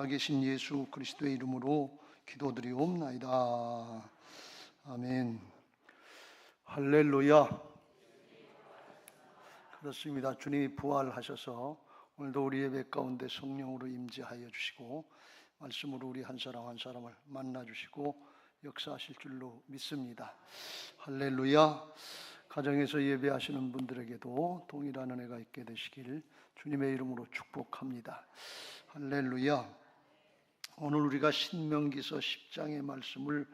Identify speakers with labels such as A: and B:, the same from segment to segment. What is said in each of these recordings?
A: 계신 예수 그리스도의 이름으로 기도드리옵나이다. 아멘. 할렐루야. 그렇습니다. 주님이 부활하셔서 오늘도 우리 예배 가운데 성령으로 임재하여 주시고 말씀으로 우리 한 사람 한 사람을 만나 주시고 역사하실 줄로 믿습니다. 할렐루야. 가정에서 예배하시는 분들에게도 동일한 은혜가 있게 되시길 주님의 이름으로 축복합니다. 할렐루야. 오늘 우리가 신명기서 10장의 말씀을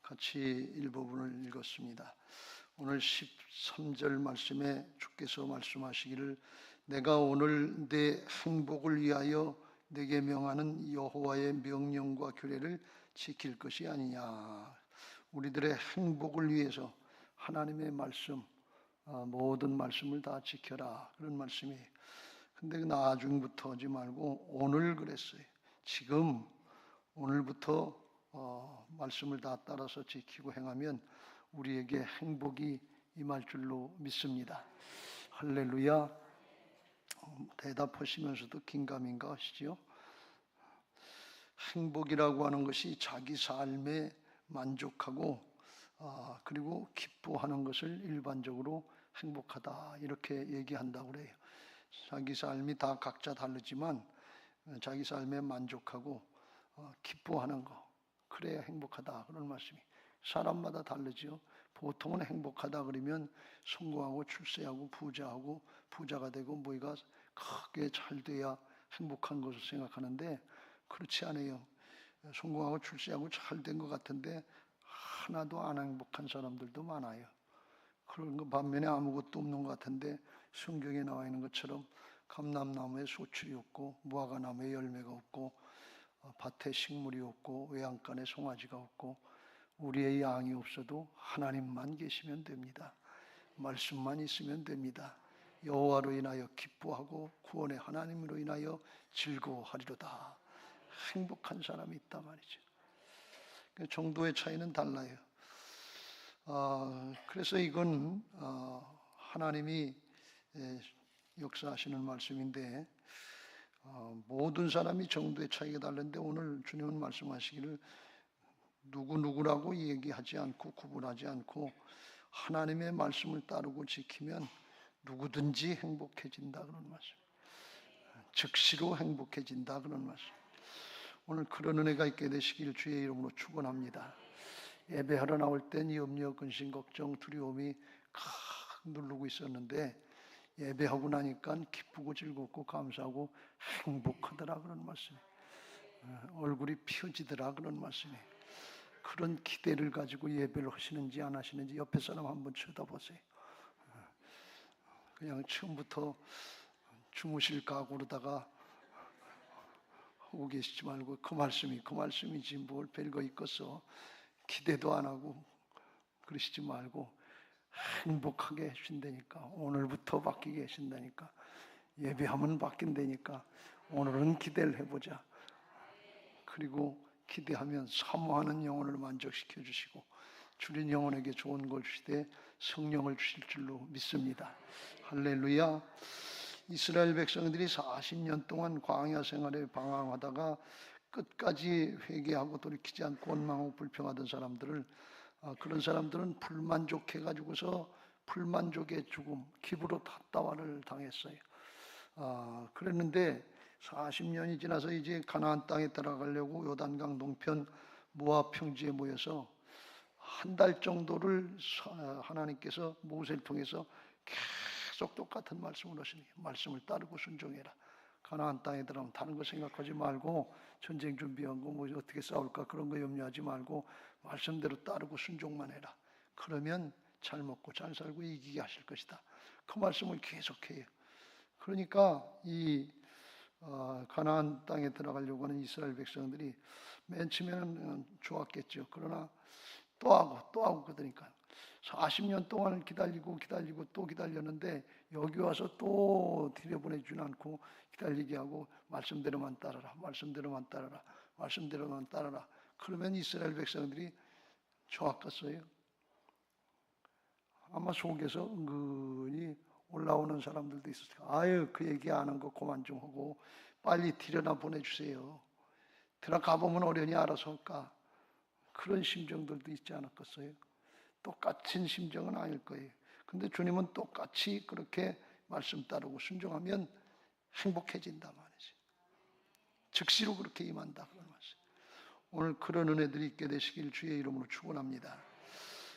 A: 같이 일부분을 읽었습니다. 오늘 13절 말씀에 주께서 말씀하시기를 내가 오늘 내 행복을 위하여 내게 명하는 여호와의 명령과 규례를 지킬 것이 아니냐. 우리들의 행복을 위해서 하나님의 말씀, 모든 말씀을 다 지켜라, 그런 말씀이에요. 근데 나중부터 하지 말고 오늘 그랬어요. 지금 오늘부터 말씀을 다 따라서 지키고 행하면 우리에게 행복이 임할 줄로 믿습니다. 할렐루야. 대답하시면서도 긴가민가 하시죠. 행복이라고 하는 것이 자기 삶에 만족하고 그리고 기뻐하는 것을 일반적으로 행복하다 이렇게 얘기한다고 그래요. 자기 삶이 다 각자 다르지만 자기 삶에 만족하고 기뻐하는 거, 그래야 행복하다 그런 말씀이. 사람마다 다르죠. 보통은 행복하다 그러면 성공하고 출세하고 부자가 되고 뭐가 크게 잘 돼야 행복한 것을 생각하는데 그렇지 않아요. 성공하고 출세하고 잘 된 것 같은데 하나도 안 행복한 사람들도 많아요. 그런 거 반면에 아무것도 없는 것 같은데 성경에 나와 있는 것처럼 감람나무에 소출이 없고 무화과나무에 열매가 없고 밭에 식물이 없고 외양간에 송아지가 없고 우리의 양이 없어도 하나님만 계시면 됩니다. 말씀만 있으면 됩니다. 여호와로 인하여 기뻐하고 구원의 하나님으로 인하여 즐거워하리로다. 행복한 사람이 있단 말이죠. 정도의 차이는 달라요. 그래서 이건 하나님이 역사하시는 말씀인데 모든 사람이 정도의 차이가 다른데 오늘 주님은 말씀하시기를 누구라고 얘기하지 않고 구분하지 않고 하나님의 말씀을 따르고 지키면 누구든지 행복해진다 그런 말씀, 즉시로 행복해진다 그런 말씀. 오늘 그런 은혜가 있게 되시길 주의 이름으로 축원합니다. 예배하러 나올 땐 염려, 근심, 걱정, 두려움이 칵 누르고 있었는데 예배하고 나니까 기쁘고 즐겁고 감사하고 행복하더라 그런 말씀이. 얼굴이 펴지더라 그런 말씀이. 그런 기대를 가지고 예배를 하시는지 안 하시는지 옆에 사람 한번 쳐다보세요. 그냥 처음부터 주무실 각오로다가 하고 계시지 말고 그 말씀이지 뭘 별거 있겠어. 기대도 안 하고 그러시지 말고 행복하게 하신다니까. 오늘부터 바뀌게 하신다니까. 예배하면 바뀐다니까. 오늘은 기대를 해보자. 그리고 기대하면 사모하는 영혼을 만족시켜 주시고 주린 영혼에게 좋은 걸 주시되 성령을 주실 줄로 믿습니다. 할렐루야. 이스라엘 백성들이 40년 동안 광야 생활에 방황하다가 끝까지 회개하고 돌이키지 않고 원망하고 불평하던 사람들을 그런 사람들은 불만족해가지고서 불만족의 죽음, 기브로 탓다와를 당했어요. 그랬는데 40년이 지나서 이제 가나안 땅에 들어가려고 요단강 동편 모압 평지에 모여서 한 달 정도를 하나님께서 모세를 통해서 계속 똑같은 말씀을 하시니 말씀을 따르고 순종해라. 가나안 땅에 들어가면 다른 거 생각하지 말고 전쟁 준비하고 뭐 어떻게 싸울까 그런 거 염려하지 말고 말씀대로 따르고 순종만 해라. 그러면 잘 먹고 잘 살고 이기게 하실 것이다. 그 말씀을 계속해요. 그러니까 이 가나안 땅에 들어가려고 하는 이스라엘 백성들이 맨 처음에는 좋았겠죠. 그러나 또 하고 그러니까 40년 동안 기다리고 또 기다렸는데 여기 와서 또 들여보내주지 않고 기다리게 하고 말씀대로만 따라라. 그러면 이스라엘 백성들이 좋았겠어요? 아마 속에서 은근히 올라오는 사람들도 있었어요. 아유 그 얘기 안 한 거 그만 좀 하고 빨리 들여나 보내주세요. 들어가 보면 어련히 알아서 할까? 그런 심정들도 있지 않았겠어요? 똑같은 심정은 아닐 거예요. 근데 주님은 똑같이 그렇게 말씀 따르고 순종하면 행복해진다 말이지. 즉시로 그렇게 임한다 그런 말씀. 오늘 그런 은혜들이 있게 되시길 주의 이름으로 축원합니다.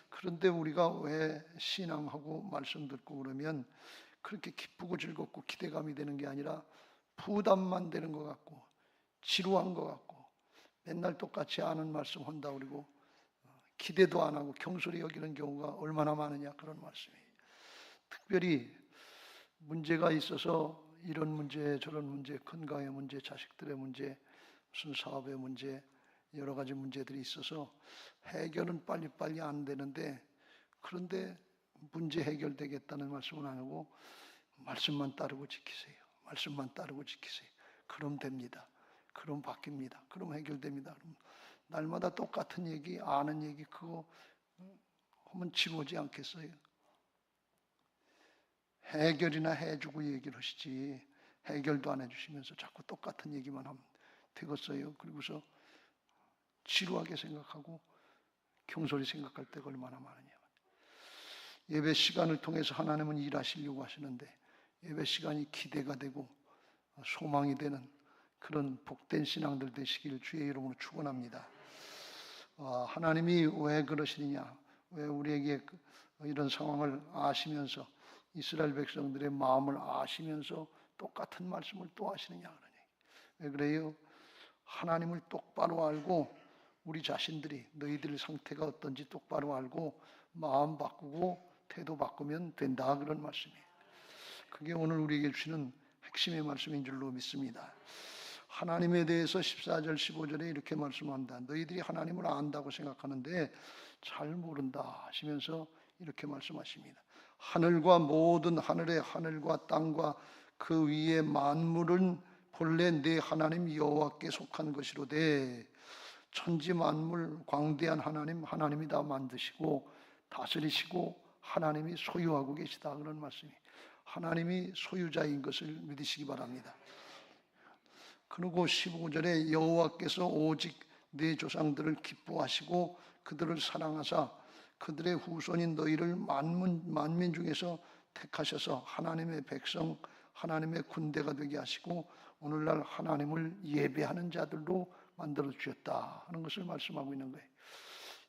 A: 그런데 우리가 왜 신앙하고 말씀 듣고 그러면 그렇게 기쁘고 즐겁고 기대감이 되는 게 아니라 부담만 되는 것 같고 지루한 것 같고 맨날 똑같이 아는 말씀 한다 그러고 기대도 안 하고 경솔히 여기는 경우가 얼마나 많으냐 그런 말씀이에요. 특별히 문제가 있어서 이런 문제 저런 문제 건강의 문제 자식들의 문제 무슨 사업의 문제 여러 가지 문제들이 있어서 해결은 빨리빨리 안 되는데 그런데 문제 해결되겠다는 말씀은 안 하고 말씀만 따르고 지키세요. 말씀만 따르고 지키세요. 그럼 됩니다. 그럼 바뀝니다. 그럼 해결됩니다. 그럼 날마다 똑같은 얘기 아는 얘기 그거 하면 지루하지 않겠어요? 해결이나 해주고 얘기를 하시지 해결도 안 해주시면서 자꾸 똑같은 얘기만 하면 되겠어요? 그리고서 지루하게 생각하고 경솔히 생각할 때가 얼마나 많으냐. 예배 시간을 통해서 하나님은 일하시려고 하시는데 예배 시간이 기대가 되고 소망이 되는 그런 복된 신앙들 되시길 주의 이름으로 축원합니다. 하나님이 왜 그러시느냐, 왜 우리에게 이런 상황을 아시면서 이스라엘 백성들의 마음을 아시면서 똑같은 말씀을 또 하시느냐 그러니 왜 그래요? 하나님을 똑바로 알고 우리 자신들이 너희들 상태가 어떤지 똑바로 알고 마음 바꾸고 태도 바꾸면 된다 그런 말씀이에요. 그게 오늘 우리에게 주시는 핵심의 말씀인 줄로 믿습니다. 하나님에 대해서 14절 15절에 이렇게 말씀한다. 너희들이 하나님을 안다고 생각하는데 잘 모른다 하시면서 이렇게 말씀하십니다. 하늘과 모든 하늘의 하늘과 땅과 그 위의 만물은 본래 내 하나님 여호와께 속한 것이로되 천지 만물 광대한 하나님이 다 만드시고 다스리시고 하나님이 소유하고 계시다 그런 말씀이 하나님이 소유자인 것을 믿으시기 바랍니다. 그리고 15절에 여호와께서 오직 내 조상들을 기뻐하시고 그들을 사랑하사 그들의 후손인 너희를 만민 중에서 택하셔서 하나님의 백성 하나님의 군대가 되게 하시고 오늘날 하나님을 예배하는 자들로 만들어 주셨다 하는 것을 말씀하고 있는 거예요.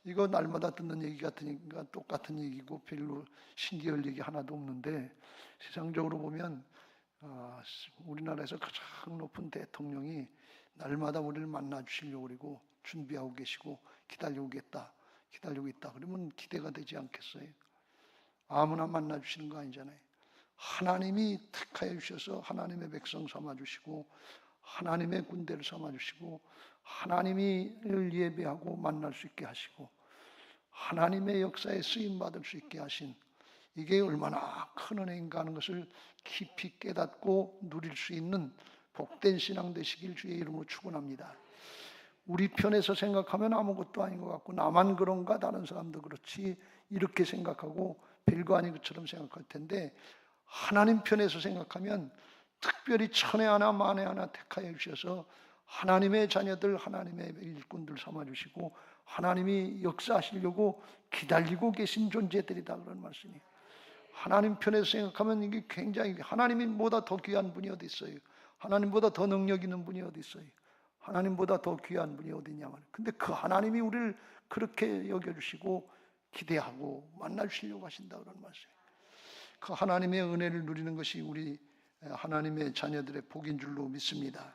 A: 이거 날마다 듣는 얘기 같으니까 똑같은 얘기고 별로 신기할 얘기 하나도 없는데 세상적으로 보면 우리나라에서 가장 높은 대통령이 날마다 우리를 만나 주시려고 그러고 준비하고 계시고 기다리고 있다. 그러면 기대가 되지 않겠어요? 아무나 만나 주시는 거 아니잖아요. 하나님이 택하여 주셔서 하나님의 백성 삼아 주시고 하나님의 군대를 삼아 주시고 하나님을 예배하고 만날 수 있게 하시고 하나님의 역사에 쓰임 받을 수 있게 하신 이게 얼마나 큰 은혜인가 하는 것을 깊이 깨닫고 누릴 수 있는 복된 신앙 되시길 주의 이름으로 축원합니다. 우리 편에서 생각하면 아무것도 아닌 것 같고 나만 그런가 다른 사람도 그렇지 이렇게 생각하고 별거 아닌 것처럼 생각할 텐데 하나님 편에서 생각하면 특별히 천에 하나 만에 하나 택하여 주셔서 하나님의 자녀들 하나님의 일꾼들 삼아주시고 하나님이 역사하시려고 기다리고 계신 존재들이다 그런 말씀이에요. 하나님 편에서 생각하면 이게 굉장히 하나님보다 더 귀한 분이 어디 있어요? 하나님보다 더 능력 있는 분이 어디 있어요? 하나님보다 더 귀한 분이 어디 있냐 말이에요. 근데 그 하나님이 우리를 그렇게 여겨주시고 기대하고 만나주시려고 하신다 그런 말씀이에요. 그 하나님의 은혜를 누리는 것이 우리 하나님의 자녀들의 복인 줄로 믿습니다.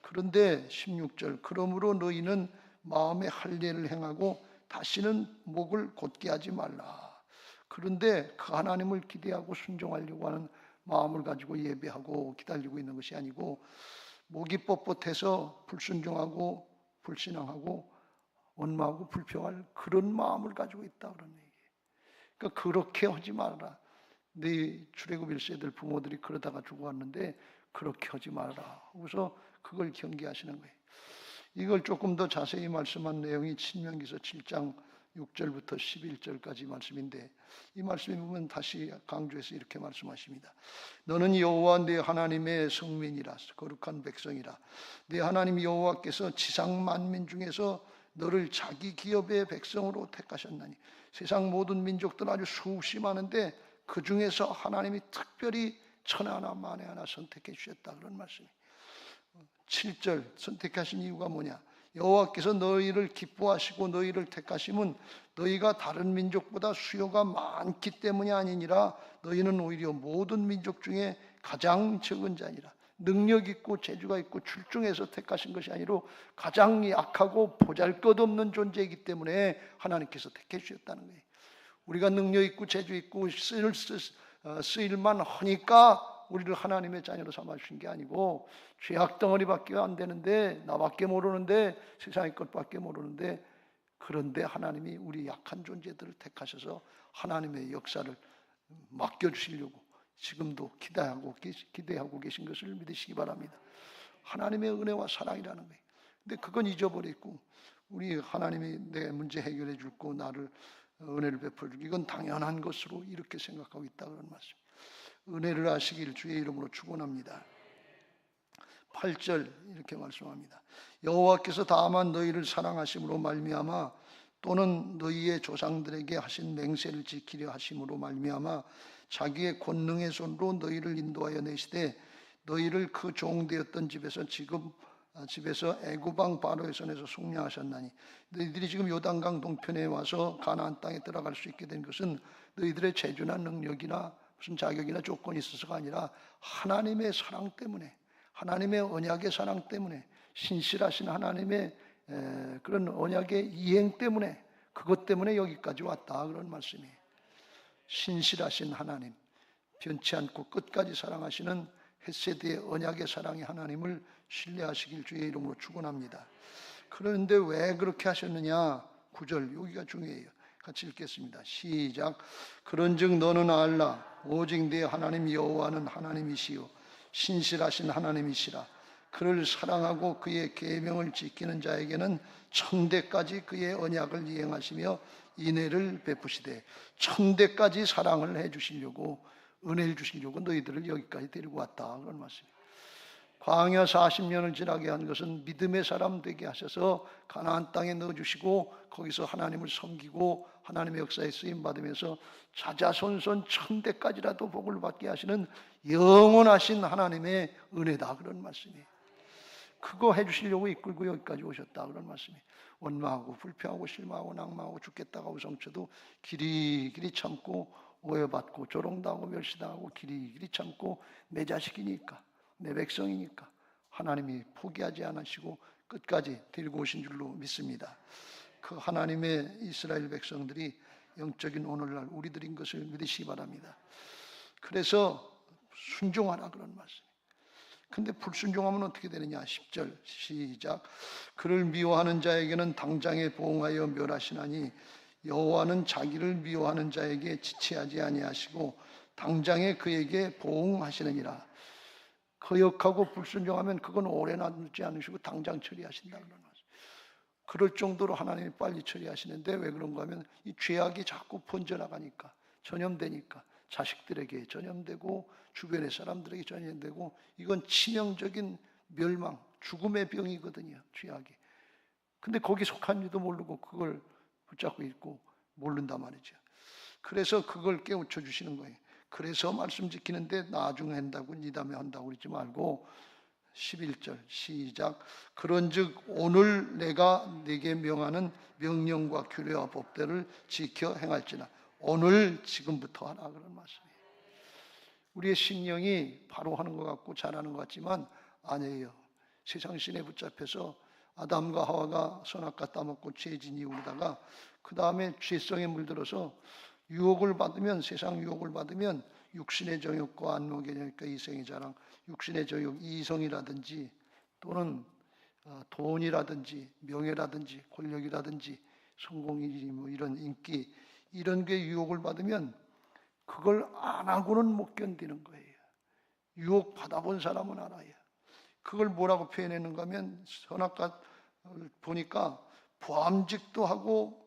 A: 그런데 16절 그러므로 너희는 마음의 할례를 행하고 다시는 목을 곧게 하지 말라. 그런데 그 하나님을 기대하고 순종하려고 하는 마음을 가지고 예배하고 기다리고 있는 것이 아니고 목이 뻣뻣해서 불순종하고 불신앙하고 원망하고 불평할 그런 마음을 가지고 있다 그런 얘기예요. 그러니까 그렇게 하지 말아라. 네 출애굽 1세들 부모들이 그러다가 죽어왔는데 그렇게 하지 말아라. 그래서 그걸 경계하시는 거예요. 이걸 조금 더 자세히 말씀한 내용이 신명기서 7장 6절부터 11절까지 말씀인데, 이 말씀에 보면 다시 강조해서 이렇게 말씀하십니다. 너는 여호와 네 하나님의 성민이라, 거룩한 백성이라. 네 하나님 여호와께서 지상 만민 중에서 너를 자기 기업의 백성으로 택하셨나니. 세상 모든 민족들 아주 수없이 많은데 그 중에서 하나님이 특별히 천에 하나 만에 하나 선택해 주셨다, 그런 말씀이에요. 7절 선택하신 이유가 뭐냐? 여호와께서 너희를 기뻐하시고 너희를 택하심은 너희가 다른 민족보다 수요가 많기 때문이 아니니라. 너희는 오히려 모든 민족 중에 가장 적은 자니라. 능력 있고 재주가 있고 출중해서 택하신 것이 아니라 가장 약하고 보잘것없는 존재이기 때문에 하나님께서 택해 주셨다는 거예요. 우리가 능력 있고 재주 있고 쓰일만 하니까 우리를 하나님의 자녀로 삼아주신 게 아니고, 죄악 덩어리밖에 안 되는데, 나밖에 모르는데, 세상의 것밖에 모르는데, 그런데 하나님이 우리 약한 존재들을 택하셔서 하나님의 역사를 맡겨주시려고 지금도 기대하고 계신 것을 믿으시기 바랍니다. 하나님의 은혜와 사랑이라는 거예요. 근데 그건 잊어버리고, 우리 하나님이 내 문제 해결해 줄 거, 나를 은혜를 베풀어 주고, 이건 당연한 것으로 이렇게 생각하고 있다, 그런 말씀. 은혜를 아시길 주의 이름으로 축원합니다. 8절 이렇게 말씀합니다. 여호와께서 다만 너희를 사랑하심으로 말미암아 또는 너희의 조상들에게 하신 맹세를 지키려 하심으로 말미암아 자기의 권능의 손으로 너희를 인도하여 내시되 너희를 그 종되었던 집에서 애굽 왕 바로의 손에서 속량하셨나니. 너희들이 지금 요단강 동편에 와서 가나안 땅에 들어갈 수 있게 된 것은 너희들의 재주나 능력이나 무슨 자격이나 조건이 있어서가 아니라 하나님의 사랑 때문에, 하나님의 언약의 사랑 때문에, 신실하신 하나님의 그런 언약의 이행 때문에, 그것 때문에 여기까지 왔다, 그런 말씀이에요. 신실하신 하나님, 변치 않고 끝까지 사랑하시는 헷세드의 언약의 사랑의 하나님을 신뢰하시길 주의 이름으로 축원합니다. 그런데 왜 그렇게 하셨느냐? 9절, 여기가 중요해요. 같이 읽겠습니다. 시작. 그런즉 너는 알라. 오직 네 하나님 여호와는 하나님이시요 신실하신 하나님이시라. 그를 사랑하고 그의 계명을 지키는 자에게는 천대까지 그의 언약을 이행하시며 인애를 베푸시되, 천대까지 사랑을 해주시려고, 은혜를 주시려고 너희들을 여기까지 데리고 왔다, 그런 말씀입니다. 광야 40년을 지나게 한 것은 믿음의 사람 되게 하셔서 가나안 땅에 넣어주시고 거기서 하나님을 섬기고 하나님의 역사에 쓰임받으면서 자자손손 천대까지라도 복을 받게 하시는 영원하신 하나님의 은혜다, 그런 말씀이에요. 그거 해주시려고 이끌고 여기까지 오셨다, 그런 말씀이에요. 원망하고 불평하고 실망하고 낭망하고 죽겠다고 우성쳐도 길이길이 참고 오해받고 조롱당하고 멸시당하고 길이길이 참고 내 자식이니까, 내 백성이니까 하나님이 포기하지 않으시고 끝까지 데리고 오신 줄로 믿습니다. 그 하나님의 이스라엘 백성들이 영적인 오늘날 우리들인 것을 믿으시기 바랍니다. 그래서 순종하라, 그런 말씀. 근데 불순종하면 어떻게 되느냐? 10절 시작. 그를 미워하는 자에게는 당장에 보응하여 멸하시나니 여호와는 자기를 미워하는 자에게 지체하지 아니하시고 당장에 그에게 보응하시느니라. 거역하고 불순종하면 그건 오래 놔두지 않으시고 당장 처리하신다, 그런 말씀. 그럴 정도로 하나님이 빨리 처리하시는데 왜 그런가 하면 이 죄악이 자꾸 번져나가니까, 전염되니까 자식들에게 전염되고 주변의 사람들에게 전염되고, 이건 치명적인 멸망, 죽음의 병이거든요, 죄악이. 근데 거기 속한지도 모르고 그걸 붙잡고 있고 모른단 말이죠. 그래서 그걸 깨우쳐 주시는 거예요. 그래서 말씀 지키는데 나중에 한다고 니 다음에 한다고 그러지 말고 11절 시작. 그런즉 오늘 내가 네게 명하는 명령과 규례와 법대를 지켜 행할지나. 오늘 지금부터 하라, 그런 말씀이에요. 우리의 신령이 바로 하는 것 같고 잘하는 것 같지만 아니에요. 세상 신에 붙잡혀서 아담과 하와가 선악과 따먹고 죄진 이후로다가 그 다음에 죄성에 물들어서 유혹을 받으면, 세상 유혹을 받으면 육신의 정욕과 안목의 정욕과 이성의 자랑, 육신의 정욕, 이성이라든지 또는 돈이라든지 명예라든지 권력이라든지 성공이지 뭐 이런 인기, 이런 게 유혹을 받으면 그걸 안 하고는 못 견디는 거예요. 유혹 받아본 사람은 알아요. 그걸 뭐라고 표현했는가 하면 선악과 보니까 보암직도 하고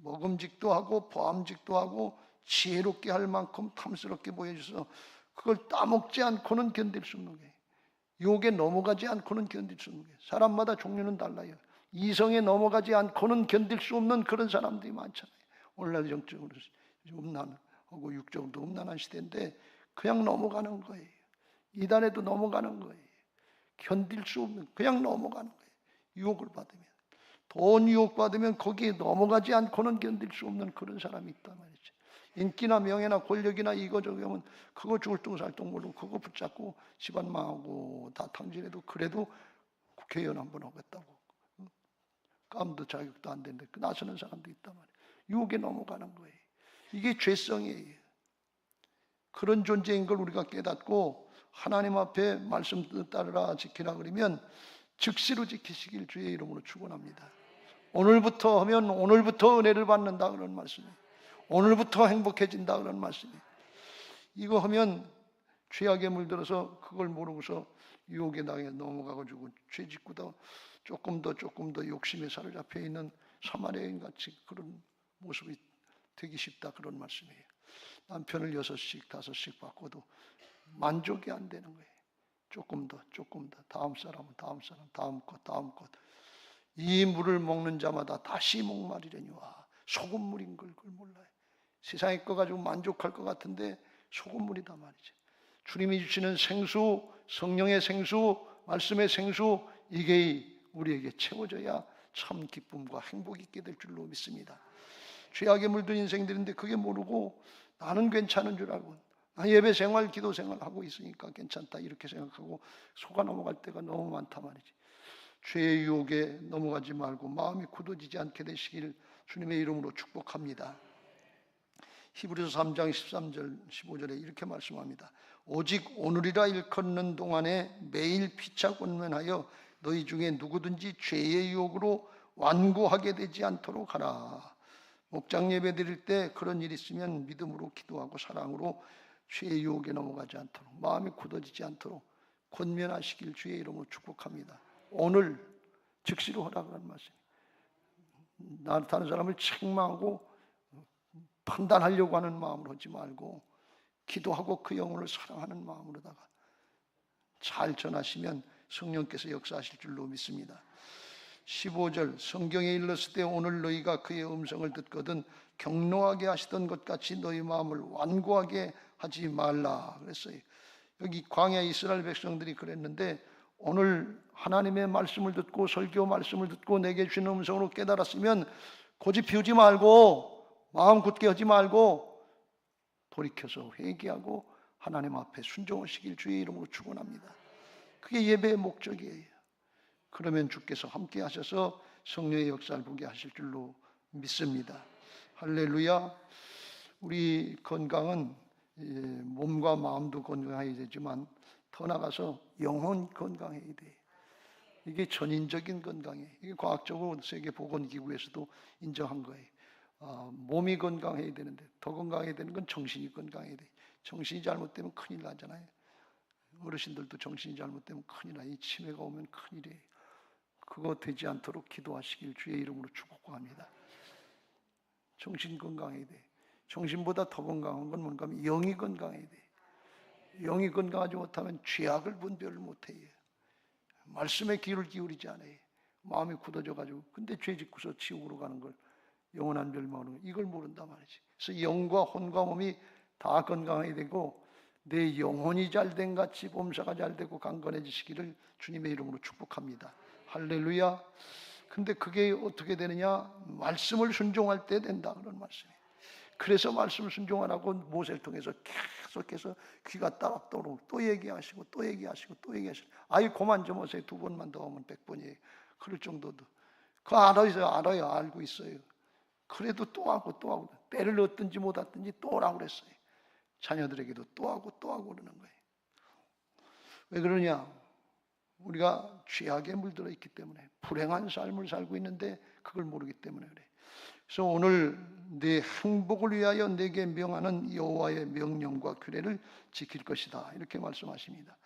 A: 먹음직도 하고 보암직도 하고 지혜롭게 할 만큼 탐스럽게 보여줘서 그걸 따먹지 않고는 견딜 수 없는 거예요. 유혹에 넘어가지 않고는 견딜 수 없는 거예요. 사람마다 종류는 달라요. 이성에 넘어가지 않고는 견딜 수 없는 그런 사람들이 많잖아요. 오늘날 영적으로 음란하고 육적으로 음란한 시대인데 그냥 넘어가는 거예요. 이단에도 넘어가는 거예요. 견딜 수 없는, 그냥 넘어가는 거예요. 유혹을 받으면, 돈 유혹 받으면 거기에 넘어가지 않고는 견딜 수 없는 그런 사람이 있단 말이죠. 인기나 명예나 권력이나 이거저거 하면 그거 죽을 똥살똥 모르고 그거 붙잡고 집안 망하고 다 탕진해도 그래도 국회의원 한번 하겠다고 깜도 자격도 안 되는데 나서는 사람도 있단 말이에요. 유혹에 넘어가는 거예요. 이게 죄성이에요. 그런 존재인 걸 우리가 깨닫고 하나님 앞에 말씀 따르라 지키라 그러면 즉시로 지키시길 주의 이름으로 축원합니다. 오늘부터 하면 오늘부터 은혜를 받는다 그런 말씀이에요. 오늘부터 행복해진다 그런 말씀이에요. 이거 하면 죄악에 물들어서 그걸 모르고서 유혹에 당해 넘어가가지고 죄 짓고도 조금 더 욕심에 사로잡혀 있는 사마리아인 같이 그런 모습이 되기 쉽다 그런 말씀이에요. 남편을 6씩 5씩 바꿔도 만족이 안 되는 거예요. 조금 더 다음 사람은 다음 사람 다음 것 이 물을 먹는 자마다 다시 목마르려니와 소금물인 걸 그걸 몰라요. 세상의 거 가지고 만족할 것 같은데 소금물이다 말이죠. 주님이 주시는 생수, 성령의 생수, 말씀의 생수 이게 우리에게 채워져야 참 기쁨과 행복이 있게 될 줄로 믿습니다. 죄악에 물든 인생들인데 그게 모르고 나는 괜찮은 줄 알고 나 예배 생활, 기도 생활 하고 있으니까 괜찮다 이렇게 생각하고 속아 넘어갈 때가 너무 많다 말이지. 죄의 유혹에 넘어가지 말고 마음이 굳어지지 않게 되시길 주님의 이름으로 축복합니다. 히브리서 3장 13절 15절에 이렇게 말씀합니다. 오직 오늘이라 일컫는 동안에 매일 피차 권면하여 너희 중에 누구든지 죄의 유혹으로 완고하게 되지 않도록 하라. 목장 예배 드릴 때 그런 일이 있으면 믿음으로 기도하고 사랑으로 죄의 유혹에 넘어가지 않도록 마음이 굳어지지 않도록 권면하시길 주의 이름으로 축복합니다. 오늘 즉시로 하라는 말씀이에요. 다른 사람을 책망하고 판단하려고 하는 마음으로 하지 말고 기도하고 그 영혼을 사랑하는 마음으로다가 잘 전하시면 성령께서 역사하실 줄로 믿습니다. 15절 성경에 일렀을 때 오늘 너희가 그의 음성을 듣거든 경노하게 하시던 것 같이 너희 마음을 완고하게 하지 말라 그랬어요. 여기 광야 이스라엘 백성들이 그랬는데 오늘 하나님의 말씀을 듣고 설교 말씀을 듣고 내게 주시는 음성으로 깨달았으면 고집 피우지 말고 마음 굳게 하지 말고 돌이켜서 회개하고 하나님 앞에 순종하시길 주의 이름으로 축원합니다. 그게 예배의 목적이에요. 그러면 주께서 함께 하셔서 성령의 역사를 보게 하실 줄로 믿습니다. 할렐루야. 우리 건강은 몸과 마음도 건강해야 되지만 더 나아가서 영혼 건강해야 돼. 이게 전인적인 건강이에요. 이게 과학적으로 세계보건기구에서도 인정한 거예요. 몸이 건강해야 되는데 더 건강해야 되는 건 정신이 건강해야 돼. 정신이 잘못되면 큰일 나잖아요. 어르신들도 정신이 잘못되면 큰일 나요. 이 치매가 오면 큰일이에요. 그거 되지 않도록 기도하시길 주의 이름으로 축복합니다. 정신 건강해야 돼. 정신보다 더 건강한 건 뭔가 하면 영이 건강해야 돼. 영이 건강하지 못하면 죄악을 분별을 못해요. 말씀에 귀를 기울이지 않아요. 마음이 굳어져가지고 근데 죄 짓고서 지옥으로 가는 걸 영원한 멸망으로 이걸 모른단 말이지. 그래서 영과 혼과 몸이 다 건강해야 되고 내 영혼이 잘된 같이 범사가 잘되고 강건해지시기를 주님의 이름으로 축복합니다. 할렐루야. 근데 그게 어떻게 되느냐? 말씀을 순종할 때 된다 그런 말씀이에요. 그래서 말씀을 순종하라고 모세를 통해서 계속해서 귀가 따갑도록 또 얘기하시고 또 얘기하시고 또 얘기하시고 아이 그만 좀 하세요. 2번만 더 하면 100번이에요. 그럴 정도도 그거 알아요. 알고 있어요. 그래도 또 하고 또 하고 때를 얻든지 못 얻든지 또 오라고 그랬어요. 자녀들에게도 또 하고 그러는 거예요. 왜 그러냐? 우리가 죄악에 물들어 있기 때문에 불행한 삶을 살고 있는데 그걸 모르기 때문에 그래. 그래서 오늘 내 행복을 위하여 내게 명하는 여호와의 명령과 규례를 지킬 것이다 이렇게 말씀하십니다.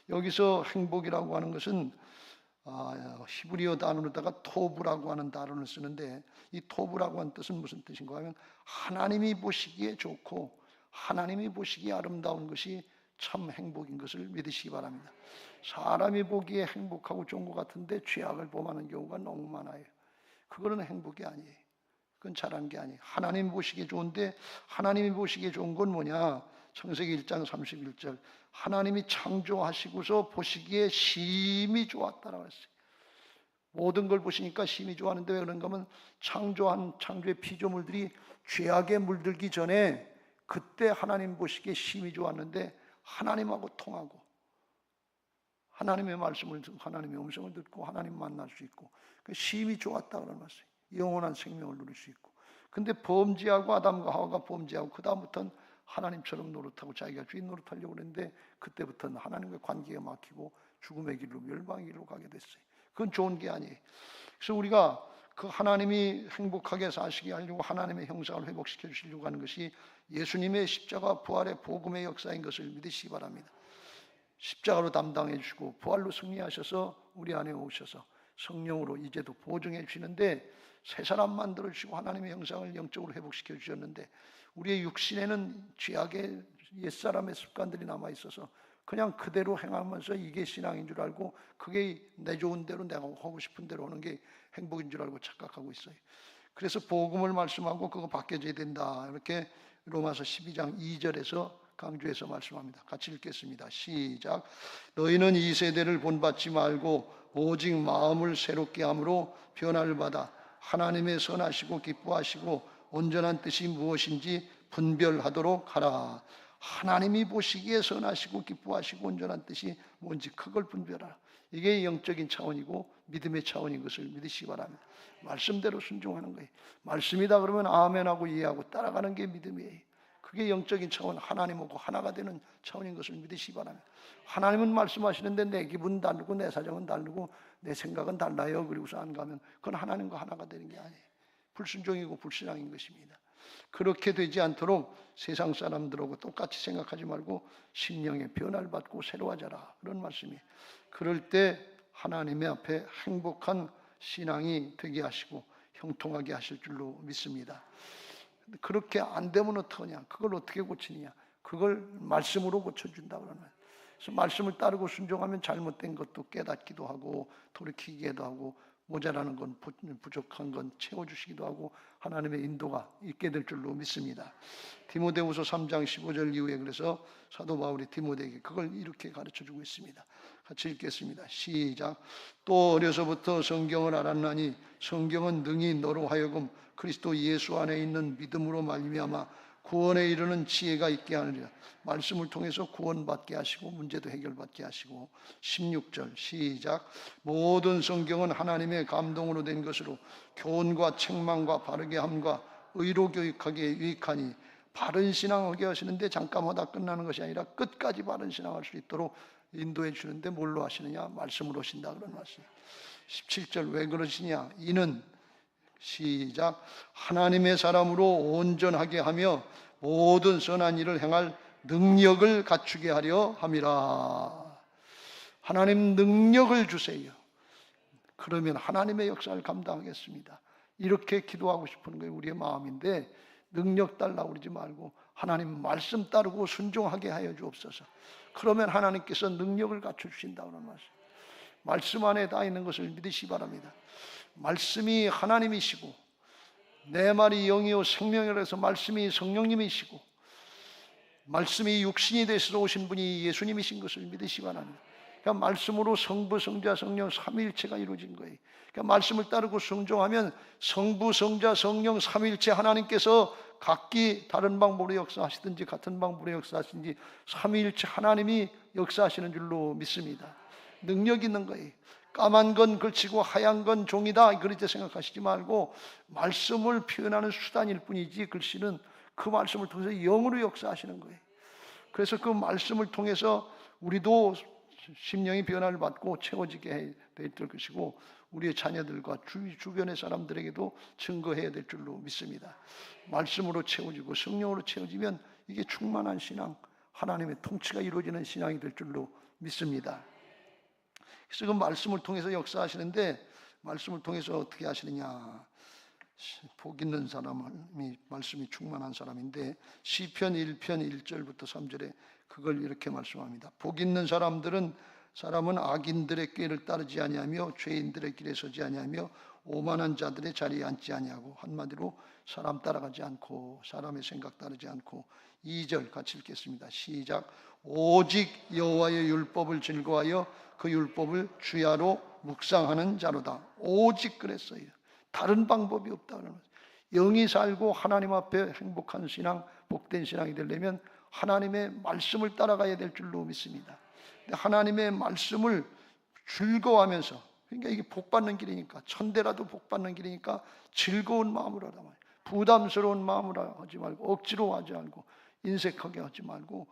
A: 여기서 행복이라고 하는 것은 히브리어 단어로다가 토브라고 하는 단어를 쓰는데, 이 토브라고 하는 뜻은 무슨 뜻인가 하면 하나님이 보시기에 좋고 하나님이 보시기에 아름다운 것이 참 행복인 것을 믿으시기 바랍니다. 사람이 보기에 행복하고 좋은 것 같은데 죄악을 범하는 경우가 너무 많아요. 그거는 행복이 아니에요. 그건 잘한 게 아니에요. 하나님 보시기에 좋은데, 하나님이 보시기에 좋은 건 뭐냐? 창세기 1장 31절, 하나님이 창조하시고서 보시기에 심히 좋았다라고 했어요. 모든 걸 보시니까 심히 좋아하는데 왜 그런가 하면 창조의 피조물들이 죄악에 물들기 전에 그때 하나님 보시기에 심히 좋았는데, 하나님하고 통하고 하나님의 말씀을 듣고 하나님의 음성을 듣고 하나님 만날 수 있고 심히 좋았다 그런 말씀이에요. 영원한 생명을 누릴 수 있고. 근데 범죄하고 아담과 하와가 범죄하고 그 다음부터는 하나님처럼 노릇하고 자기가 주인 노릇하려고 그랬는데, 그때부터는 하나님과 관계가 막히고 죽음의 길로, 멸망의 길로 가게 됐어요. 그건 좋은 게 아니에요. 그래서 우리가 그 하나님이 행복하게 사시게 하려고 하나님의 형상을 회복시켜 주시려고 하는 것이 예수님의 십자가 부활의 복음의 역사인 것을 믿으시기 바랍니다. 십자가로 담당해 주시고 부활로 승리하셔서 우리 안에 오셔서 성령으로 이제도 보증해 주시는데, 새 사람 만들어 주시고 하나님의 형상을 영적으로 회복시켜 주셨는데, 우리의 육신에는 죄악의 옛사람의 습관들이 남아 있어서 그냥 그대로 행하면서 이게 신앙인 줄 알고, 그게 내 좋은 대로 내가 하고 싶은 대로 하는 게 행복인 줄 알고 착각하고 있어요. 그래서 복음을 말씀하고 그거 바뀌어져야 된다, 이렇게 로마서 12장 2절에서 강조해서 말씀합니다. 같이 읽겠습니다. 시작. 너희는 이 세대를 본받지 말고 오직 마음을 새롭게 함으로 변화를 받아 하나님의 선하시고 기뻐하시고 온전한 뜻이 무엇인지 분별하도록 하라. 하나님이 보시기에 선하시고 기뻐하시고 온전한 뜻이 뭔지 그걸 분별하라. 이게 영적인 차원이고 믿음의 차원인 것을 믿으시기 바랍니다. 말씀대로 순종하는 거예요. 말씀이다 그러면 아멘하고 이해하고 따라가는 게 믿음이에요. 그게 영적인 차원, 하나님하고 하나가 되는 차원인 것을 믿으시기 바랍니다. 하나님은 말씀하시는데 내 기분은 다르고 내 사정은 다르고 내 생각은 달라요. 그리고서 안 가면 그건 하나님과 하나가 되는 게 아니에요. 불순종이고 불신앙인 것입니다. 그렇게 되지 않도록 세상 사람들하고 똑같이 생각하지 말고 심령의 변화를 받고 새로워져라, 그런 말씀이에요. 그럴 때 하나님의 앞에 행복한 신앙이 되게 하시고 형통하게 하실 줄로 믿습니다. 그렇게 안 되면 어떡하냐? 그걸 어떻게 고치느냐? 그걸 말씀으로 고쳐준다 그러는 거예요. 그래서 말씀을 따르고 순종하면 잘못된 것도 깨닫기도 하고 돌이키기도 하고 모자라는 건, 부족한 건 채워주시기도 하고 하나님의 인도가 있게 될 줄로 믿습니다. 디모데후서 3장 15절 이후에 그래서 사도 바울이 디모데에게 그걸 이렇게 가르쳐주고 있습니다. 같이 읽겠습니다. 시작. 또 어려서부터 성경을 알았나니 성경은 능히 너로 하여금 그리스도 예수 안에 있는 믿음으로 말미암아 구원에 이르는 지혜가 있게 하느니라. 말씀을 통해서 구원받게 하시고 문제도 해결받게 하시고. 16절 시작. 모든 성경은 하나님의 감동으로 된 것으로 교훈과 책망과 바르게 함과 의로 교육하기에 유익하니. 바른 신앙하게 하시는데 잠깐 하다 끝나는 것이 아니라 끝까지 바른 신앙할 수 있도록 인도해 주는데 뭘로 하시느냐? 말씀으로 하신다 그런 말씀. 17절 왜 그러시냐? 이는 시작. 하나님의 사람으로 온전하게 하며 모든 선한 일을 행할 능력을 갖추게 하려 함이라. 하나님 능력을 주세요. 그러면 하나님의 역사를 감당하겠습니다. 이렇게 기도하고 싶은 게 우리의 마음인데, 능력 달라고 그러지 말고 하나님 말씀 따르고 순종하게 하여 주옵소서. 그러면 하나님께서 능력을 갖춰주신다는 말씀. 말씀 안에 다 있는 것을 믿으시기 바랍니다. 말씀이 하나님이시고 내 말이 영이요 생명이라 해서 말씀이 성령님이시고 말씀이 육신이 되셔서 오신 분이 예수님이신 것을 믿으시기 바랍니다. 그러니까 말씀으로 성부, 성자, 성령 삼위일체가 이루어진 거예요. 그러니까 말씀을 따르고 순종하면 성부, 성자, 성령 삼위일체 하나님께서 각기 다른 방법으로 역사하시든지 같은 방법으로 역사하시든지 삼위일체 하나님이 역사하시는 줄로 믿습니다. 능력 있는 거예요. 까만 건 걸치고 하얀 건 종이다 그렇게 생각하시지 말고 말씀을 표현하는 수단일 뿐이지 글씨는 그 말씀을 통해서 영으로 역사하시는 거예요. 그래서 그 말씀을 통해서 우리도 심령이 변화를 받고 채워지게 될 것이고 우리의 자녀들과 주변의 사람들에게도 증거해야 될 줄로 믿습니다. 말씀으로 채워지고 성령으로 채워지면 이게 충만한 신앙, 하나님의 통치가 이루어지는 신앙이 될 줄로 믿습니다. 그래서 그 말씀을 통해서 역사하시는데 말씀을 통해서 어떻게 하시느냐? 복 있는 사람이 말씀이 충만한 사람인데 시편 1편 1절부터 3절에 그걸 이렇게 말씀합니다. 복 있는 사람은 악인들의 꾀를 따르지 아니하며 죄인들의 길에 서지 아니하며 오만한 자들의 자리에 앉지 아니하고, 한마디로 사람 따라가지 않고 사람의 생각 따르지 않고. 2절 같이 읽겠습니다. 시작. 오직 여호와의 율법을 즐거워하여 그 율법을 주야로 묵상하는 자로다. 오직 그랬어요. 다른 방법이 없다. 영이 살고 하나님 앞에 행복한 신앙, 복된 신앙이 되려면 하나님의 말씀을 따라가야 될 줄로 믿습니다. 하나님의 말씀을 즐거워하면서, 그러니까 이게 복받는 길이니까, 천대라도 복받는 길이니까 즐거운 마음으로 하라 말이에요. 부담스러운 마음으로 하지 말고, 억지로 하지 말고, 인색하게 하지 말고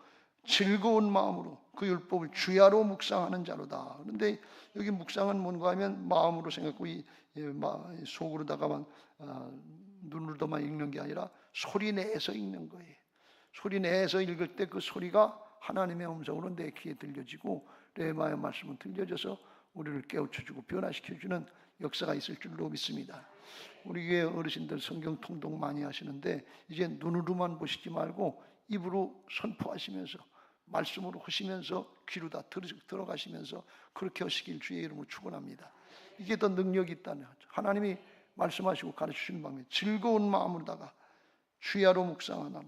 A: 즐거운 마음으로 그 율법을 주야로 묵상하는 자로다. 그런데 여기 묵상은 뭔가 하면 마음으로 생각하고 속으로다가만 눈으로만 읽는 게 아니라 소리 내서 읽는 거예요. 소리 내서 읽을 때 그 소리가 하나님의 음성으로 내 귀에 들려지고 레마의 말씀은 들려져서 우리를 깨우쳐주고 변화시켜주는 역사가 있을 줄로 믿습니다. 우리 교회 어르신들 성경 통독 많이 하시는데 이제 눈으로만 보시지 말고 입으로 선포하시면서 말씀으로 하시면서 귀로 다 들어가시면서 그렇게 하시길 주의 이름으로 축원합니다. 이게 더 능력이 있다는 거죠. 하나님이 말씀하시고 가르치시는 방법이 즐거운 마음으로다가 주야로 묵상하라,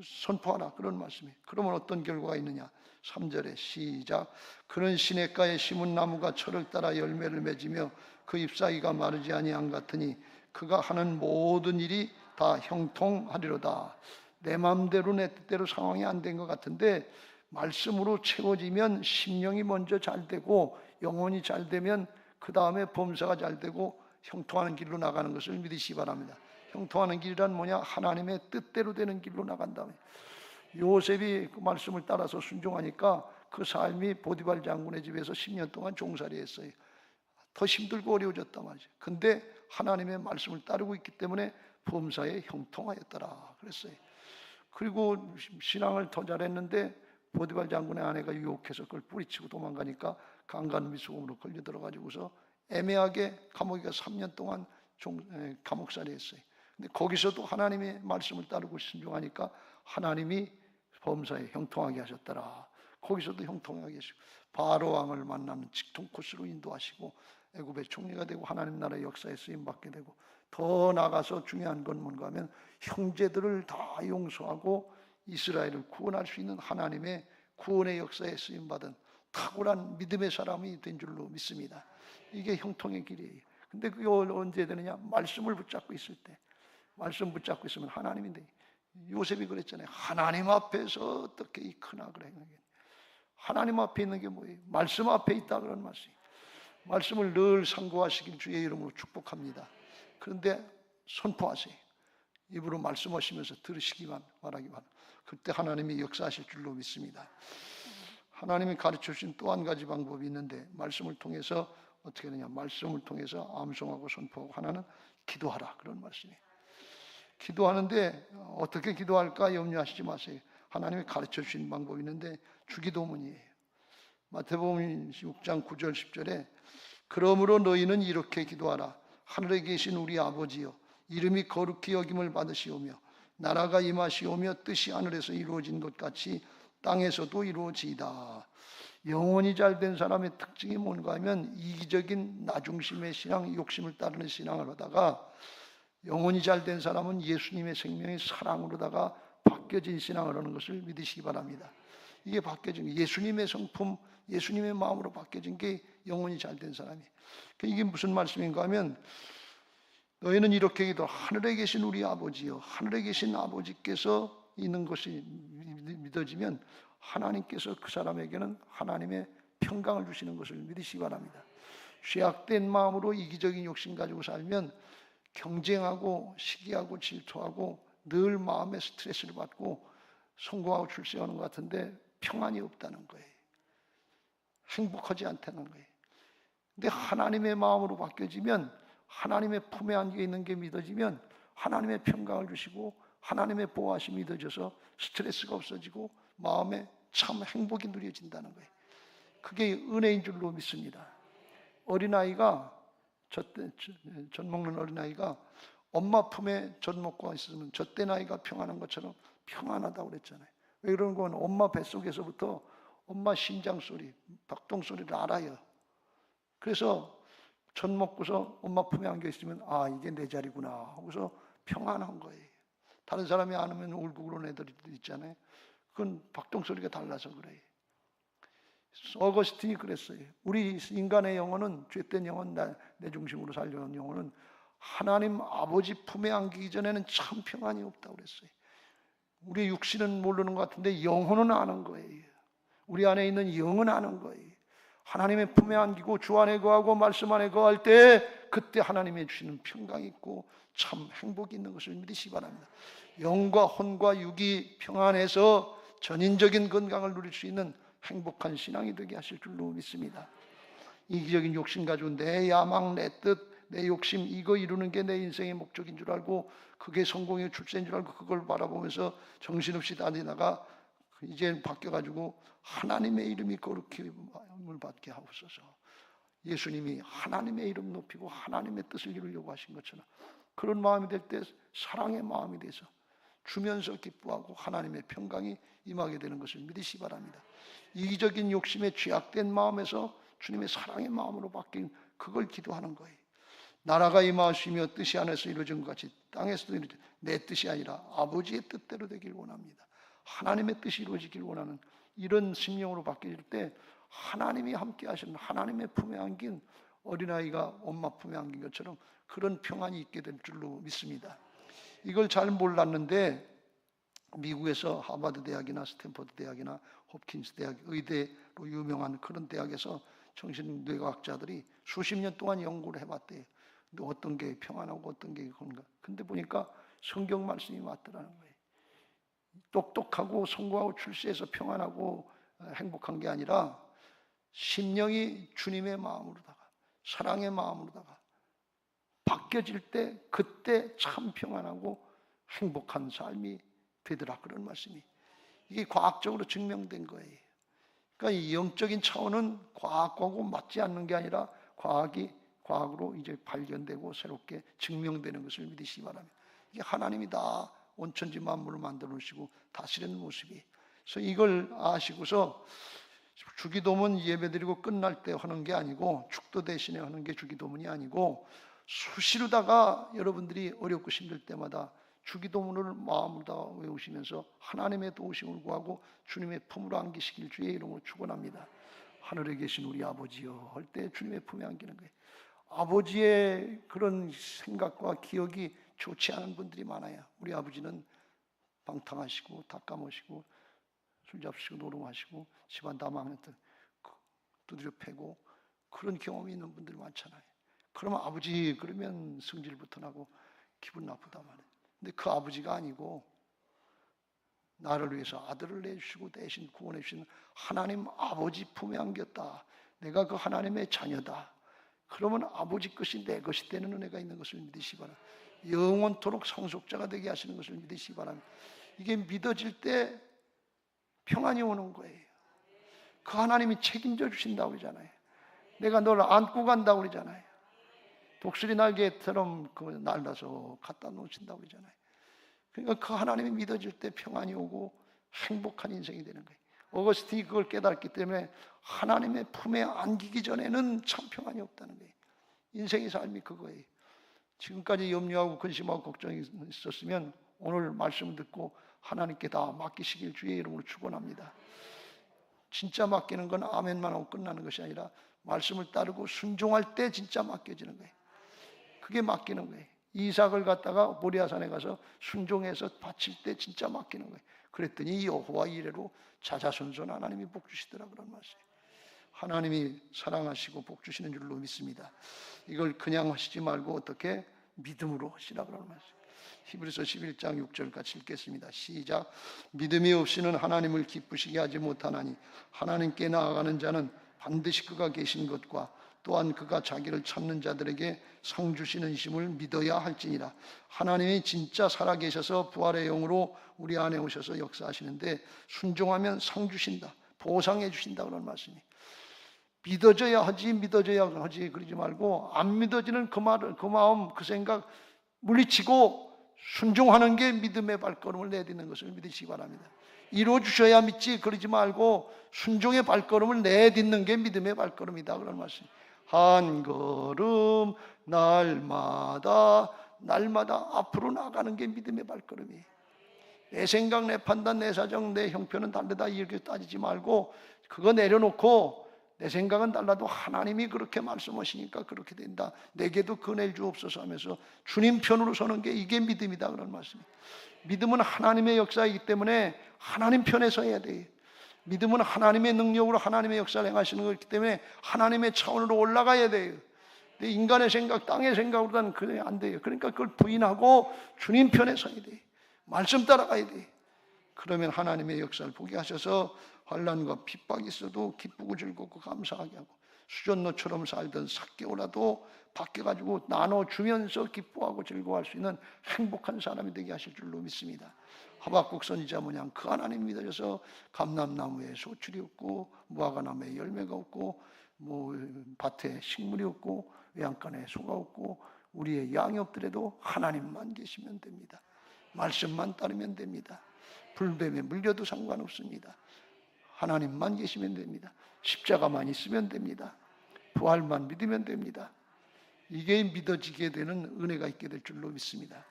A: 선포하라, 그런 말씀이. 그러면 어떤 결과가 있느냐? 3절에 시작. 그런 시냇가에 심은 나무가 철을 따라 열매를 맺으며 그 잎사귀가 마르지 아니한 같으니 그가 하는 모든 일이 다 형통하리로다. 내 마음대로 내 뜻대로 상황이 안 된 것 같은데 말씀으로 채워지면 심령이 먼저 잘 되고 영혼이 잘 되면 그 다음에 범사가 잘 되고 형통하는 길로 나가는 것을 믿으시기 바랍니다. 형통하는 길이란 뭐냐? 하나님의 뜻대로 되는 길로 나간다. 요셉이 그 말씀을 따라서 순종하니까 그 삶이 보디발 장군의 집에서 10년 동안 종살이 했어요. 더 힘들고 어려워졌단 말이죠. 근데 하나님의 말씀을 따르고 있기 때문에 범사에 형통하였더라 그랬어요. 그리고 신앙을 더 잘했는데 보디발 장군의 아내가 유혹해서 그걸 뿌리치고 도망가니까 강간미수범으로 걸려 들어가지고서 애매하게 감옥에 3년 동안 감옥살이 했어요. 근데 거기서도 하나님의 말씀을 따르고 순종하니까 하나님이 범사에 형통하게 하셨더라. 거기서도 형통하게 하시고 바로 왕을 만나는 직통 코스로 인도하시고 애굽의 총리가 되고 하나님 나라의 역사에 쓰임받게 되고, 더 나아가서 중요한 건 뭔가 하면 형제들을 다 용서하고 이스라엘을 구원할 수 있는 하나님의 구원의 역사에 쓰임받은 탁월한 믿음의 사람이 된 줄로 믿습니다. 이게 형통의 길이에요. 근데 그게 언제 되느냐? 말씀을 붙잡고 있을 때. 말씀 붙잡고 있으면 하나님인데, 요셉이 그랬잖아요. 하나님 앞에서 어떻게 이 큰 악을 행하겠냐. 하나님 앞에 있는 게 뭐예요? 말씀 앞에 있다, 그런 말씀. 말씀을 늘 상고하시길 주의 이름으로 축복합니다. 그런데 선포하세요. 입으로 말씀하시면서 들으시기만 바라기 바랍니다. 그때 하나님이 역사하실 줄로 믿습니다. 하나님이 가르쳐 주신 또 한 가지 방법이 있는데, 말씀을 통해서 어떻게 하느냐? 말씀을 통해서 암송하고 선포하고, 하나는 기도하라, 그런 말씀이에요. 기도하는데 어떻게 기도할까 염려하시지 마세요. 하나님이 가르쳐 주신 방법이 있는데 주기도문이에요. 마태복음 6장 9절 10절에 그러므로 너희는 이렇게 기도하라. 하늘에 계신 우리 아버지여, 이름이 거룩히 여김을 받으시오며 나라가 임하시오며 뜻이 하늘에서 이루어진 것 같이 땅에서도 이루어지이다. 영혼이 잘된 사람의 특징이 뭔가 하면 이기적인 나중심의 신앙, 욕심을 따르는 신앙을 하다가, 영혼이 잘된 사람은 예수님의 생명의 사랑으로다가 바뀌어진 신앙을 하는 것을 믿으시기 바랍니다. 이게 바뀌어진 게 예수님의 성품, 예수님의 마음으로 바뀌어진 게 영혼이 잘된 사람이에요. 이게 무슨 말씀인가 하면, 너희는 이렇게 기도, 하늘에 계신 우리 아버지요, 하늘에 계신 아버지께서 있는 것이 믿어지면 하나님께서 그 사람에게는 하나님의 평강을 주시는 것을 믿으시기 바랍니다. 죄악된 마음으로 이기적인 욕심 가지고 살면 경쟁하고 시기하고 질투하고 늘 마음에 스트레스를 받고 성공하고 출세하는 것 같은데 평안이 없다는 거예요. 행복하지 않다는 거예요. 근데 하나님의 마음으로 바뀌어지면, 하나님의 품에 안겨 있는 게 믿어지면 하나님의 평강을 주시고 하나님의 보호하심이 믿어져서 스트레스가 없어지고 마음에 참 행복이 누려진다는 거예요. 그게 은혜인 줄로 믿습니다. 어린아이가 젖 먹는 어린아이가 엄마 품에 젖 먹고 있으면 젖된 아이가 평안한 것처럼 평안하다고 그랬잖아요. 왜 그런 건 엄마 뱃속에서부터 엄마 심장 소리, 박동 소리를 알아요. 그래서 젖 먹고서 엄마 품에 안겨 있으면 아, 이게 내 자리구나 하고서 평안한 거예요. 다른 사람이 안으면 울고 그런 애들도 있잖아요. 그건 박동 소리가 달라서 그래요. 어거스틴이 그랬어요. 우리 인간의 영혼은, 죄된 영혼, 내 중심으로 살려는 영혼은 하나님 아버지 품에 안기기 전에는 참 평안이 없다고 그랬어요. 우리 육신은 모르는 것 같은데 영혼은 아는 거예요. 우리 안에 있는 영은 아는 거예요. 하나님의 품에 안기고 주 안에 거하고 말씀 안에 거할 때 그때 하나님의 주시는 평강이 있고 참 행복이 있는 것을 믿으시기 바랍니다. 영과 혼과 육이 평안해서 전인적인 건강을 누릴 수 있는 행복한 신앙이 되게 하실 줄로 믿습니다. 이기적인 욕심 가지고 내 야망, 내 뜻, 내 욕심 이거 이루는 게 내 인생의 목적인 줄 알고 그게 성공의 출세인 줄 알고 그걸 바라보면서 정신없이 다니다가 이제 바뀌어가지고 하나님의 이름이 거룩함을 받게 하옵소서. 예수님이 하나님의 이름 높이고 하나님의 뜻을 이루려고 하신 것처럼 그런 마음이 될 때 사랑의 마음이 돼서 주면서 기뻐하고 하나님의 평강이 임하게 되는 것을 믿으시기 바랍니다. 이기적인 욕심에 죄악된 마음에서 주님의 사랑의 마음으로 바뀐 그걸 기도하는 거예요. 나라가 임하시며 뜻이 하늘에서 이루어진 것 같이 땅에서도 이루어진 내 뜻이 아니라 아버지의 뜻대로 되길 원합니다. 하나님의 뜻이 이루어지길 원하는 이런 심령으로 바뀔 때 하나님이 함께 하시는 하나님의 품에 안긴 어린아이가 엄마 품에 안긴 것처럼 그런 평안이 있게 될 줄로 믿습니다. 이걸 잘 몰랐는데 미국에서 하버드 대학이나 스탠퍼드 대학이나 홉킨스 대학 의대로 유명한 그런 대학에서 정신뇌과학자들이 수십 년 동안 연구를 해봤대요. 근데 어떤 게 평안하고 어떤 게 그런가. 근데 보니까 성경 말씀이 맞더라는 거예요. 똑똑하고 성공하고 출세해서 평안하고 행복한 게 아니라 심령이 주님의 마음으로다가 사랑의 마음으로다가 바뀌어질 때 그때 참 평안하고 행복한 삶이 되더라. 그런 말씀이 이게 과학적으로 증명된 거예요. 그러니까 이 영적인 차원은 과학하고 맞지 않는 게 아니라 과학으로 이제 발견되고 새롭게 증명되는 것을 믿으시기 바랍니다. 이게 하나님이 다 온천지 만물을 만들어 놓으시고 다스리는 모습이. 그래서 이걸 아시고서 주기도문 예배드리고 끝날 때 하는 게 아니고 축도 대신에 하는 게 주기도문이 아니고 수시로다가 여러분들이 어렵고 힘들 때마다 주기도문을 마음으로 다 외우시면서 하나님의 도우심을 구하고 주님의 품으로 안기시길 주의 이름으로 축원합니다. 하늘에 계신 우리 아버지여 할 때 주님의 품에 안기는 거예요. 아버지의 그런 생각과 기억이 좋지 않은 분들이 많아요. 우리 아버지는 방탕하시고 다 까무시고 술 잡수시고 노름하시고 집안 다 망했던 두드려 패고 그런 경험이 있는 분들이 많잖아요. 그러면 아버지 그러면 성질부터 나고 기분 나쁘단 말이에요. 근데 그 아버지가 아니고 나를 위해서 아들을 내주시고 대신 구원해 주신 하나님 아버지 품에 안겼다. 내가 그 하나님의 자녀다. 그러면 아버지 것이 내 것이 되는 은혜가 있는 것을 믿으시기 바랍니다. 영원토록 상속자가 되게 하시는 것을 믿으시기 바랍니다. 이게 믿어질 때 평안이 오는 거예요. 그 하나님이 책임져 주신다고 그러잖아요. 내가 너를 안고 간다고 그러잖아요. 독수리 날개처럼 그 날라서 갖다 놓으신다고 그러잖아요. 그러니까 그 하나님이 믿어질 때 평안이 오고 행복한 인생이 되는 거예요. 어거스틴이 그걸 깨닫기 때문에 하나님의 품에 안기기 전에는 참 평안이 없다는 거예요. 인생의 삶이 그거예요. 지금까지 염려하고 근심하고 걱정이 있었으면 오늘 말씀 듣고 하나님께 다 맡기시길 주의 이름으로 축원합니다. 진짜 맡기는 건 아멘만 하고 끝나는 것이 아니라 말씀을 따르고 순종할 때 진짜 맡겨지는 거예요. 그게 맡기는 거예요. 이삭을 갖다가 모리아산에 가서 순종해서 바칠 때 진짜 맡기는 거예요. 그랬더니 여호와 이레로 자자손손 하나님이 복 주시더라 그런 말이에요. 하나님이 사랑하시고 복 주시는 줄로 믿습니다. 이걸 그냥 하시지 말고 어떻게 믿음으로 하시라 그런 말이에요. 히브리서 11장 6절 같이 읽겠습니다. 시작. 믿음이 없이는 하나님을 기쁘시게 하지 못하나니 하나님께 나아가는 자는 반드시 그가 계신 것과 또한 그가 자기를 찾는 자들에게 상 주시는 이심을 믿어야 할지니라. 하나님이 진짜 살아계셔서 부활의 영으로 우리 안에 오셔서 역사하시는데 순종하면 상 주신다. 보상해 주신다 그런 말씀이. 믿어져야 하지 그러지 말고 안 믿어지는 그 마음, 그 생각 물리치고 순종하는 게 믿음의 발걸음을 내딛는 것을 믿으시기 바랍니다. 이루어주셔야 믿지 그러지 말고 순종의 발걸음을 내딛는 게 믿음의 발걸음이다 그런 말씀. 한 걸음 날마다 앞으로 나가는 게 믿음의 발걸음이에요. 내 생각, 내 판단, 내 사정, 내 형편은 다르다 이렇게 따지지 말고 그거 내려놓고 내 생각은 달라도 하나님이 그렇게 말씀하시니까 그렇게 된다. 내게도 그 은혜를 주옵소서 하면서 주님 편으로 서는 게 이게 믿음이다 그런 말씀이에요. 믿음은 하나님의 역사이기 때문에 하나님 편에 서야 돼요. 믿음은 하나님의 능력으로 하나님의 역사를 행하시는 것이기 때문에 하나님의 차원으로 올라가야 돼요. 근데 인간의 생각, 땅의 생각으로는 그래 안 돼요. 그러니까 그걸 부인하고 주님 편에 서야 돼요. 말씀 따라가야 돼요. 그러면 하나님의 역사를 보게 하셔서 환난과 핍박이 있어도 기쁘고 즐겁고 감사하게 하고 수전노처럼 살던 삭개오라도 바뀌어가지고 나눠주면서 기뻐하고 즐거워할 수 있는 행복한 사람이 되게 하실 줄로 믿습니다. 하박국 선지자 모양 그 하나님 믿어져서 감람나무에 소출이 없고 무화과나무에 열매가 없고 밭에 식물이 없고 외양간에 소가 없고 우리의 양이 없더라도 하나님만 계시면 됩니다. 말씀만 따르면 됩니다. 불뱀에 물려도 상관없습니다. 하나님만 계시면 됩니다. 십자가만 있으면 됩니다. 부활만 믿으면 됩니다. 이게 믿어지게 되는 은혜가 있게 될 줄로 믿습니다.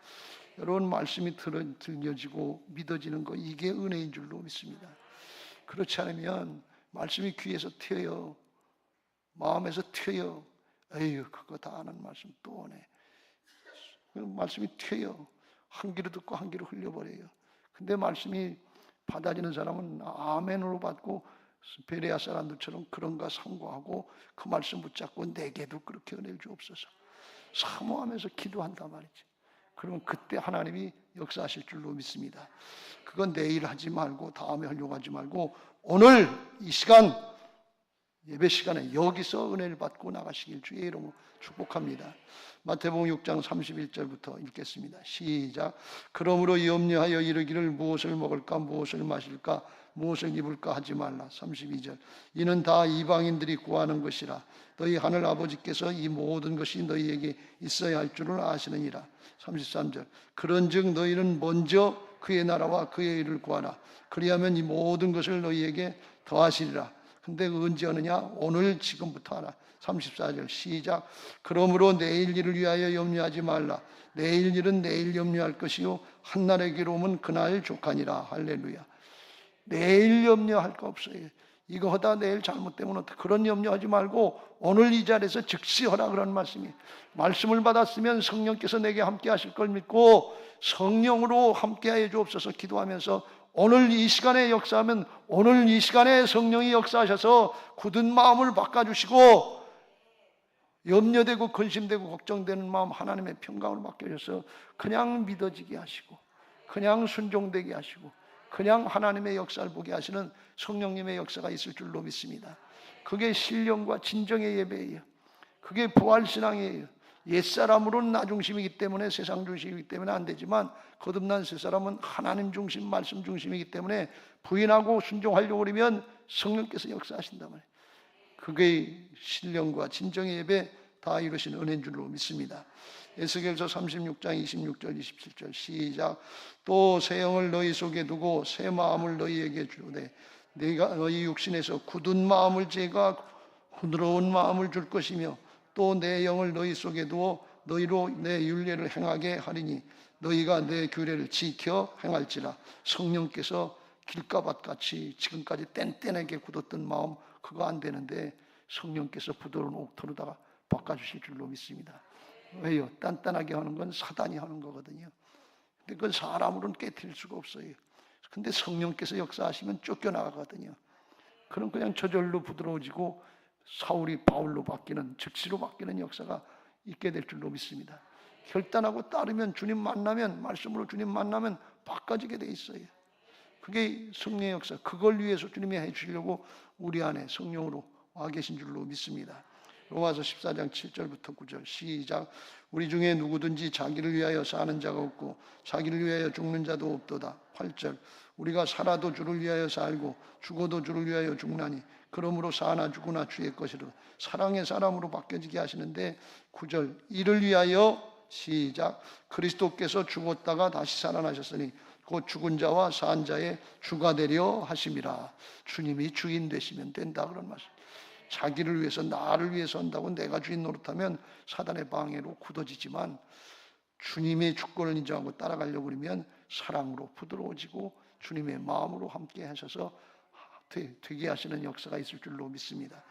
A: 여러분 말씀이 들려지고 믿어지는 거 이게 은혜인 줄로 믿습니다. 그렇지 않으면 말씀이 귀에서 튀어요. 마음에서 튀어요. 에휴 그거 다 아는 말씀 또 오네. 말씀이 튀어요. 한 귀로 듣고 한 귀로 흘려버려요. 근데 말씀이 받아지는 사람은 아멘으로 받고 베레아 사람들처럼 그런가 상고하고 그 말씀 붙잡고 내게도 그렇게 은혜를 주옵소서 사모하면서 기도한단 말이지. 그러면 그때 하나님이 역사하실 줄로 믿습니다. 그건 내일 하지 말고 다음에 하려고 하지 말고 오늘 이 시간 예배 시간에 여기서 은혜를 받고 나가시길 주의 이름으로 축복합니다. 마태복음 6장 31절부터 읽겠습니다. 시작. 그러므로 염려하여 이르기를 무엇을 먹을까 무엇을 마실까 무엇을 입을까 하지 말라. 32절. 이는 다 이방인들이 구하는 것이라. 너희 하늘 아버지께서 이 모든 것이 너희에게 있어야 할 줄을 아시느니라. 33절. 그런즉 너희는 먼저 그의 나라와 그의 일을 구하라. 그리하면 이 모든 것을 너희에게 더하시리라. 근데 언제 하느냐? 오늘 지금부터 하라. 34절 시작. 그러므로 내일 일을 위하여 염려하지 말라. 내일 일은 내일 염려할 것이요 한날의 괴로움은 그날 족하니라. 할렐루야. 내일 염려할 거 없어요. 이거 하다 내일 잘못되면 어떡해. 그런 염려하지 말고 오늘 이 자리에서 즉시 하라 그런 말씀이에요. 말씀을 받았으면 성령께서 내게 함께 하실 걸 믿고 성령으로 함께 하여 주옵소서 기도하면서 오늘 이 시간에 역사하면 오늘 이 시간에 성령이 역사하셔서 굳은 마음을 바꿔주시고 염려되고 근심되고 걱정되는 마음 하나님의 평강으로 바뀌어져서 그냥 믿어지게 하시고 그냥 순종되게 하시고 그냥 하나님의 역사를 보게 하시는 성령님의 역사가 있을 줄로 믿습니다. 그게 신령과 진정의 예배예요. 그게 부활신앙이에요. 옛사람으로는 나 중심이기 때문에 세상 중심이기 때문에 안 되지만 거듭난 새사람은 하나님 중심 말씀 중심이기 때문에 부인하고 순종하려고 그러면 성령께서 역사하신단 말이에요. 그게 신령과 진정의 예배 다 이루신 은혜인 줄로 믿습니다. 에스겔서 36장 26절 27절 시작. 또 새 영을 너희 속에 두고 새 마음을 너희에게 주되 내가 너희 육신에서 굳은 마음을 제가 부드러운 마음을 줄 것이며 또 내 영을 너희 속에 두어 너희로 내 율례를 행하게 하리니 너희가 내 규례를 지켜 행할지라. 성령께서 길가밭같이 지금까지 뗀뗀하게 굳었던 마음 그거 안 되는데 성령께서 부드러운 옥토로다가 바꿔주실 줄로 믿습니다. 왜요? 단단하게 하는 건 사단이 하는 거거든요. 근데 그건 사람으로는 깨트릴 수가 없어요. 근데 성령께서 역사하시면 쫓겨나가거든요. 그럼 그냥 저절로 부드러워지고 사울이 바울로 바뀌는 즉시로 바뀌는 역사가 있게 될 줄로 믿습니다. 결단하고 따르면 주님 만나면 말씀으로 주님 만나면 바꿔지게 돼 있어요. 그게 성령의 역사. 그걸 위해서 주님이 해주시려고 우리 안에 성령으로 와 계신 줄로 믿습니다. 로마서 14장 7절부터 9절 시작. 우리 중에 누구든지 자기를 위하여 사는 자가 없고 자기를 위하여 죽는 자도 없도다. 8절. 우리가 살아도 주를 위하여 살고 죽어도 주를 위하여 죽나니 그러므로 사나 죽으나 주의 것이로 사랑의 사람으로 바뀌어지게 하시는데 9절 이를 위하여 시작 그리스도께서 죽었다가 다시 살아나셨으니 곧 죽은 자와 산 자의 주가 되려 하심이라. 주님이 주인 되시면 된다 그런 말씀. 자기를 위해서 나를 위해서 한다고 내가 주인 노릇하면 사단의 방해로 굳어지지만 주님의 주권을 인정하고 따라가려고 그러면 사랑으로 부드러워지고 주님의 마음으로 함께 하셔서 되게 하시는 역사가 있을 줄로 믿습니다.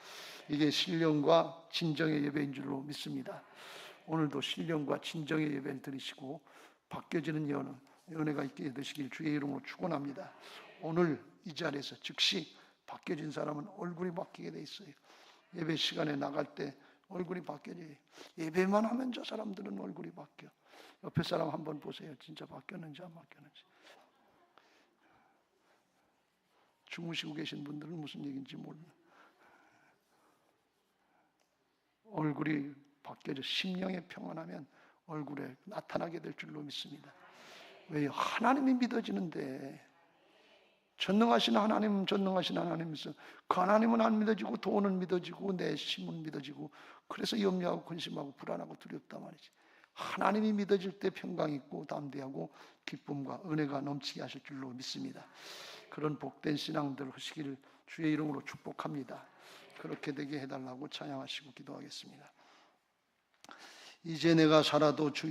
A: 이게 신령과 진정의 예배인 줄로 믿습니다. 오늘도 신령과 진정의 예배를 드리시고 바뀌어지는 연애가 있게 되시길 주의 이름으로 축원합니다. 오늘 이 자리에서 즉시 바뀌어진 사람은 얼굴이 바뀌게 돼 있어요. 예배 시간에 나갈 때 얼굴이 바뀌어져요. 예배만 하면 저 사람들은 얼굴이 바뀌어. 옆에 사람 한번 보세요. 진짜 바뀌었는지 안 바뀌었는지. 주무시고 계신 분들은 무슨 얘기인지 몰라요. 얼굴이 바뀌어져 심령의 평안하면 얼굴에 나타나게 될 줄로 믿습니다. 왜요? 하나님이 믿어지는데 전능하신 하나님은 전능하신 하나님이서 그 하나님은 안 믿어지고 돈은 믿어지고 내 힘은 믿어지고 그래서 염려하고 근심하고 불안하고 두렵단 말이지. 하나님이 믿어질 때 평강 있고 담대하고 기쁨과 은혜가 넘치게 하실 줄로 믿습니다. 그런 복된 신앙들 하시기를 주의 이름으로 축복합니다. 그렇게 되게 해달라고 찬양하시고 기도하겠습니다. 이제 내가 살아도 주